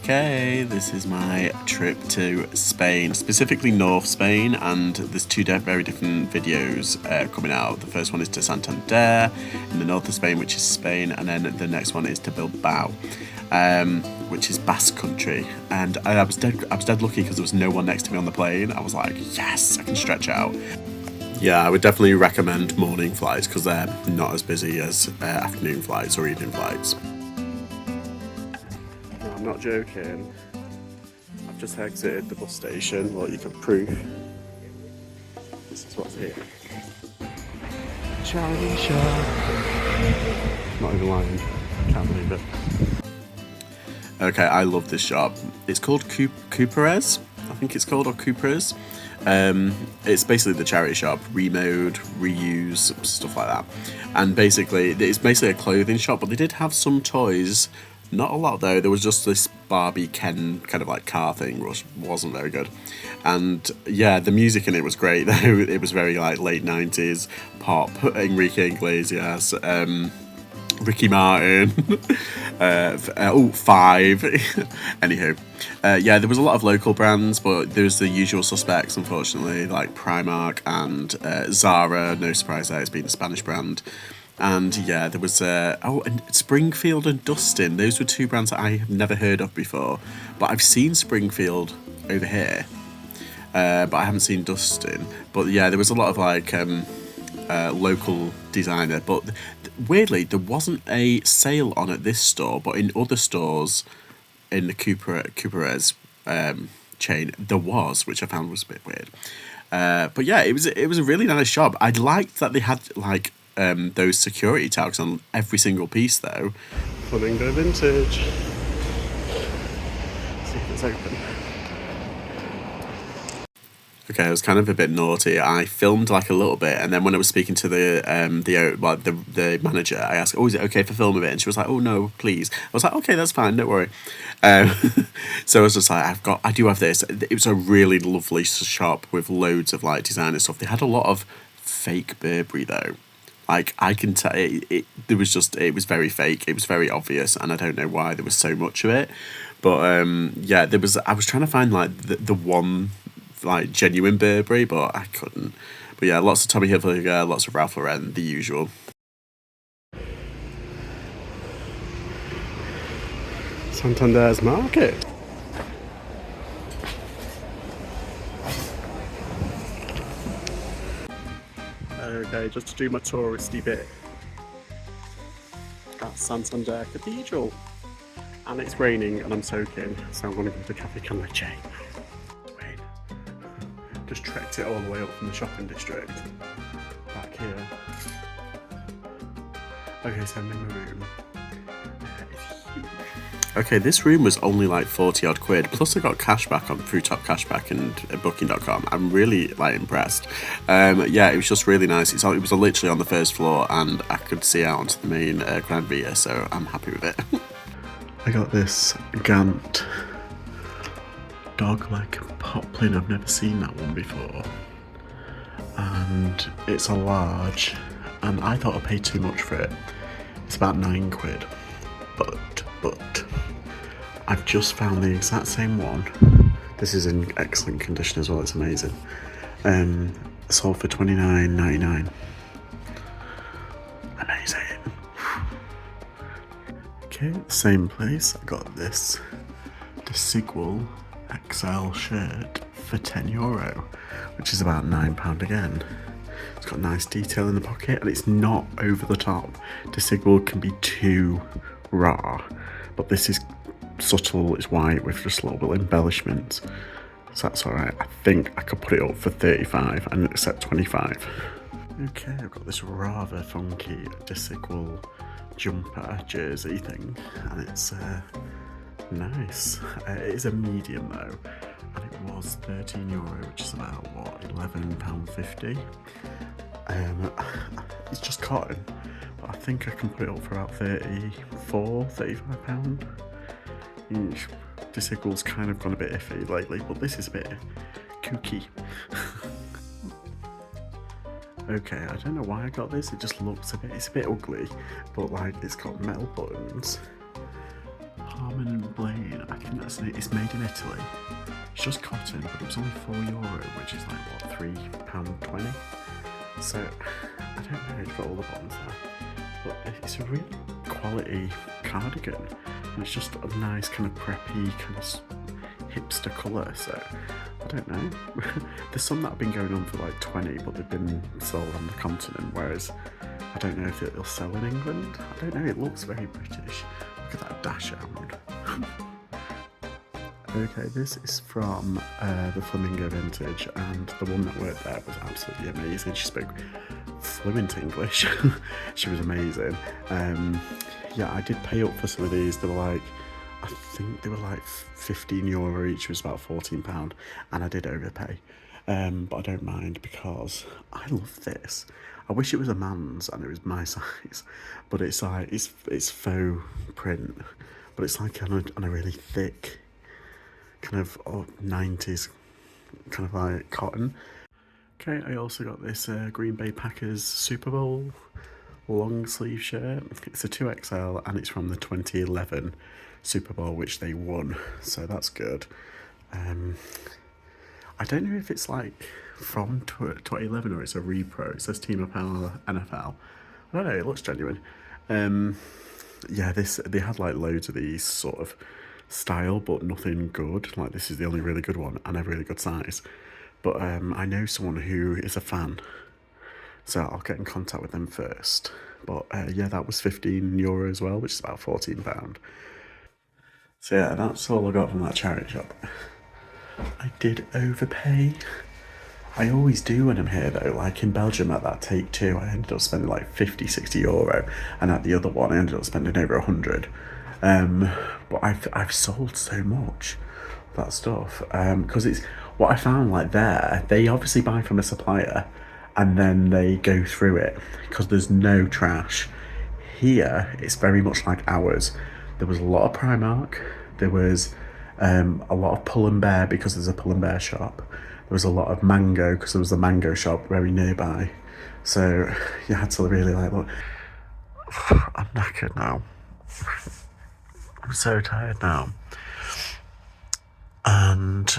Okay, this is my trip to Spain, specifically North Spain, and there's two very different videos coming out. The first one is to Santander in the north of Spain, which is Spain, and then the next one is to Bilbao, which is Basque Country. And I was dead lucky because there was no one next to me on the plane. I was like, yes, I can stretch out. Yeah, I would definitely recommend morning flights because they're not as busy as afternoon flights or evening flights. I'm not joking. I've just exited the bus station. Well, you can prove. This is what's here. Charlie shop. Not even lying. Can't believe it. Okay, I love this shop. It's called Couperez. I think it's called, or Couperez. It's basically the charity shop, remode, reuse, stuff like that. And basically, it's basically a clothing shop, but they did have some toys. Not a lot though. There was just this Barbie Ken kind of like car thing, which wasn't very good. And yeah, the music in it was great though. It was very like late 90s pop, Enrique Iglesias, Ricky Martin, Five. Anywho, yeah, there was a lot of local brands, but there was the usual suspects, unfortunately, like Primark and Zara. No surprise there, it's been a Spanish brand. And yeah, there was and Springfield and Dustin. Those were two brands that I have never heard of before, but I've seen Springfield over here, but I haven't seen Dustin. But yeah, there was a lot of like local designer, but weirdly there wasn't a sale on at this store, but in other stores in the Couperez chain there was, which I found was a bit weird. But yeah, it was a really nice shop. I liked that they had like those security tags on every single piece though. Flamingo Vintage. See if it's open. Okay, I was kind of a bit naughty. I filmed like a little bit, and then when I was speaking to the manager, I asked, "Oh, is it okay if I film a bit?" And she was like, "Oh no, please." I was like, "Okay, that's fine, don't worry." So I was just like, I do have this. It was a really lovely shop with loads of like designer stuff. They had a lot of fake Burberry though. Like I can tell, it was very fake. It was very obvious, and I don't know why there was so much of it. But yeah, there was. I was trying to find like the one like genuine Burberry, but I couldn't. But yeah, lots of Tommy Hilfiger, lots of Ralph Lauren, the usual. Santander's market. Okay, just to do my touristy bit. At Santander Cathedral. And it's raining and I'm soaking, so I'm going to go to Cafe Can Leche. Wait. Just trekked it all the way up from the shopping district. Back here. Okay, so I'm in the room. It's huge. Okay, this room was only like 40 odd quid, plus I got cashback on through Top Cashback and Booking.com. I'm really like impressed. Yeah, it was just really nice. It was literally on the first floor and I could see out onto the main Gran Via, so I'm happy with it. I got this Gant dog leg poplin. I've never seen that one before. And it's a large, and I thought I paid too much for it. It's about 9 quid. But I've just found the exact same one. This is in excellent condition as well, it's amazing. Sold for $29.99. Amazing. Okay, same place. I got this Desigual XL shirt for €10, which is about £9 again. It's got nice detail in the pocket and it's not over the top. Desigual can be too raw, but this is subtle, it's white with just a little bit of embellishment, so that's alright. I think I could put it up for 35 and accept 25. Okay, I've got this rather funky Desigual jumper jersey thing, and it's nice. It is a medium though, and it was €13, which is about what, £11.50. It's just cotton, but I think I can put it up for about £35. Desigual's kind of gone a bit iffy lately, but this is a bit kooky. Okay, I don't know why I got this, it just looks it's a bit ugly, but like it's got metal buttons. Harman and Blaine, I think it's made in Italy. It's just cotton, but it was only €4, which is like what, £3.20? So I don't know, it's got all the buttons there, but it's a really quality cardigan, and it's just a nice kind of preppy, kind of hipster colour, so I don't know. There's some that have been going on for like 20, but they've been sold on the continent, whereas I don't know if it'll sell in England. I don't know, it looks very British. Look at that dash out. Okay, this is from the Flamingo Vintage, and the woman that worked there was absolutely amazing. She spoke fluent English. She was amazing. Yeah, I did pay up for some of these. They were like, I think they were like €15 each, which was about £14, and I did overpay. But I don't mind because I love this. I wish it was a man's and it was my size, but it's like it's faux print, but it's like on a really thick kind of 90s kind of like cotton. Okay, I also got this Green Bay Packers Super Bowl long sleeve shirt. It's a 2XL and it's from the 2011 Super Bowl, which they won, so that's good. I don't know if it's like from 2011 or it's a repro. It says Team Apparel NFL. I don't know, it looks genuine. Yeah, they had like loads of these sort of style, but nothing good. Like this is the only really good one and a really good size. But I know someone who is a fan, so I'll get in contact with them first. But yeah, that was €15 as well, which is about £14. So yeah, that's all I got from that charity shop. I did overpay. I always do when I'm here though, like in Belgium at that Take Two, I ended up spending like €50-60, and at the other one I ended up spending over 100. But I've sold so much of that stuff, because it's what I found, like there, they obviously buy from a supplier and then they go through it because there's no trash. Here, it's very much like ours. There was a lot of Primark, there was a lot of Pull and Bear because there's a Pull and Bear shop. There was a lot of Mango because there was a Mango shop very nearby. So you had to really like look. I'm knackered now. I'm so tired now. And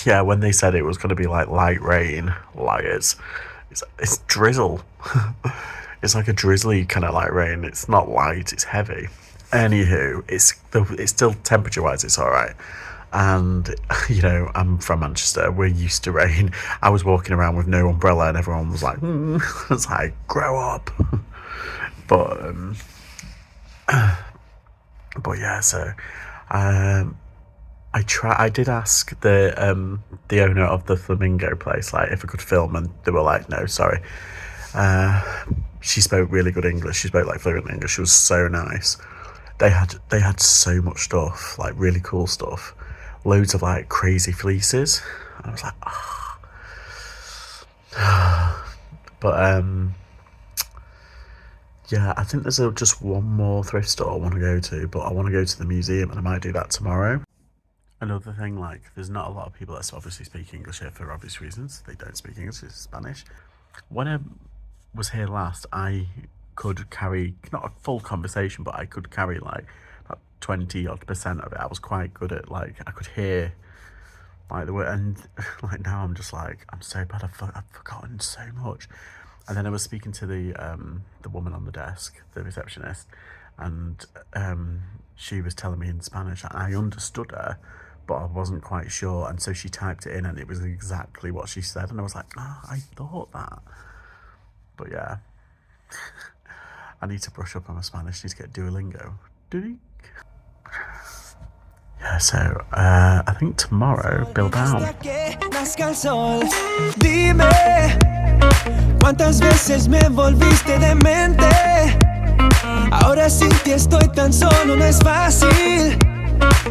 yeah, when they said it was going to be like light rain, liars, it's drizzle. It's like a drizzly kind of light rain. It's not light, it's heavy. Anywho, it's still temperature-wise, it's all right. And, you know, I'm from Manchester, we're used to rain. I was walking around with no umbrella and everyone was like, It's like, grow up. But yeah, so I did ask the owner of the Flamingo place, like, if I could film, and they were like, no, sorry. She spoke really good English. She spoke like fluent English. She was so nice. They had so much stuff, like really cool stuff, loads of like crazy fleeces. I was like, but yeah, I think there's just one more thrift store I want to go to, but I want to go to the museum, and I might do that tomorrow. Another thing, like, there's not a lot of people that obviously speak English here for obvious reasons. They don't speak English, it's Spanish. When I was here last, I could carry, not a full conversation, but I could carry like about 20% of it. I was quite good at, like, I could hear like the word, and like now I'm just like, I'm so bad, I've forgotten so much. And then I was speaking to the woman on the desk, the receptionist, and she was telling me in Spanish, and I understood her, but I wasn't quite sure, and so she typed it in and it was exactly what she said, and I was like, I thought that. But yeah, I need to brush up on my Spanish. I need to get Duolingo. Yeah, so I think tomorrow, Bilbao. Dime, ¿cuántas veces me volviste demente? Ahora sin ti estoy tan solo, no es fácil.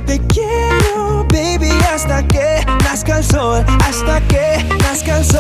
Te quiero, baby, hasta que nazca el sol, hasta que nazca el sol.